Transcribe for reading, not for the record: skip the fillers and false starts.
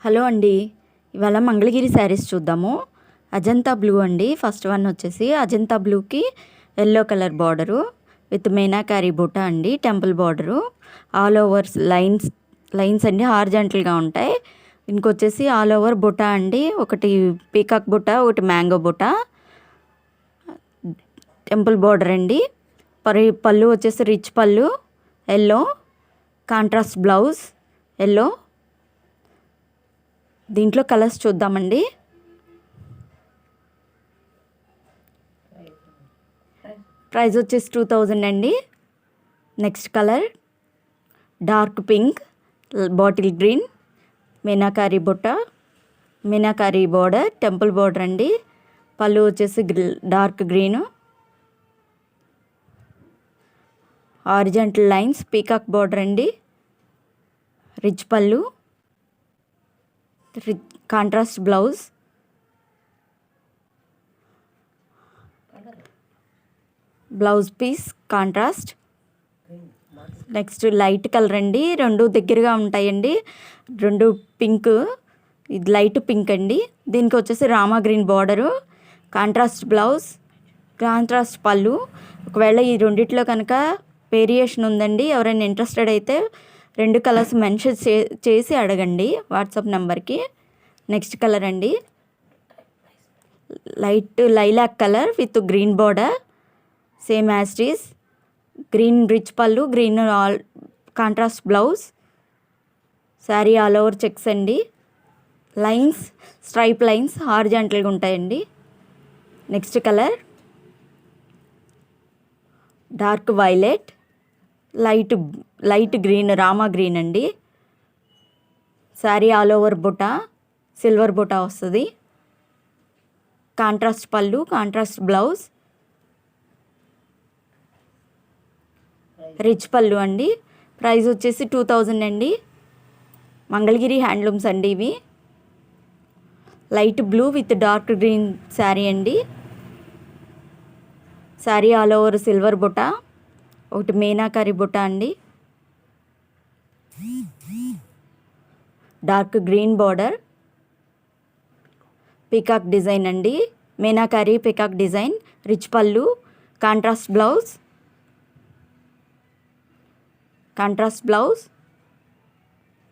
Hello అండి. ఇవాళ మంగళగిరి శారీస్ చూద్దాము. అజంతా బ్లూ అండి. ఫస్ట్ వన్ వచ్చేసి అజంతా బ్లూకి yellow colour border with meenakari బుట్ట అండి. Temple border all overs lines అండి హార్జెంటల్గా ఉంటాయి. ఇంకొచ్చేసి ఆల్ ఓవర్ బుట్ట అండి. ఒకటి పీకాక్ బుట్ట, ఒకటి మ్యాంగో బుట్ట, టెంపుల్ బార్డర్ అండి. పళ్ళు వచ్చేసి రిచ్ పళ్ళు ఎల్లో, కాంట్రాస్ట్ బ్లౌజ్ ఎల్లో. దీంట్లో కలర్స్ చూద్దామండి. ప్రైస్ వచ్చేసి 2000 అండి. Next colour dark pink, bottle green, meenakari బుట్ట, మీనాకారీ బార్డర్, టెంపుల్ బార్డర్ అండి. పళ్ళు వచ్చేసి dark green, horizontal lines, peacock border అండి. రిచ్ పళ్ళు, contrast blouse, blouse piece contrast. Next light colour అండి. రెండు దగ్గరగా ఉంటాయండి. రెండు పింక్, ఇది లైట్ పింక్ అండి. దీనికి వచ్చేసి Rama green border, contrast blouse, contrast పళ్ళు. ఒకవేళ ఈ రెండిట్లో కనుక వేరియేషన్ ఉందండి, ఎవరైనా ఇంట్రెస్టెడ్ అయితే 2 కలర్స్ మెన్షన్ చేసి అడగండి వాట్సాప్ నెంబర్కి. నెక్స్ట్ కలర్ అండి light lilac colour with green border, same as it is. Green rich పళ్ళు, green all contrast blouse. Sari all over checks అండి. లైన్స్, స్ట్రైప్ లైన్స్ హారిజాంటల్గా ఉంటాయండి. Next colour dark violet, light green, Rama green అండి. Sari all over బుట్ట, silver బుట్ట వస్తుంది. Contrast పళ్ళు, contrast blouse, rich పళ్ళు అండి. ప్రైస్ వచ్చేసి 2000 అండి. మంగళగిరి హ్యాండ్లూమ్స్ అండి ఇవి. Light blue with dark green sari అండి. శారీ ఆల్ ఓవర్ సిల్వర్ బుట్ట, ఒకటి మీనాకారీ బుట్ట అండి. Dark green border, peacock design అండి. మీనాకారీ పీకాక్ డిజైన్, రిచ్ పళ్ళు, కాంట్రాస్ట్ బ్లౌజ్,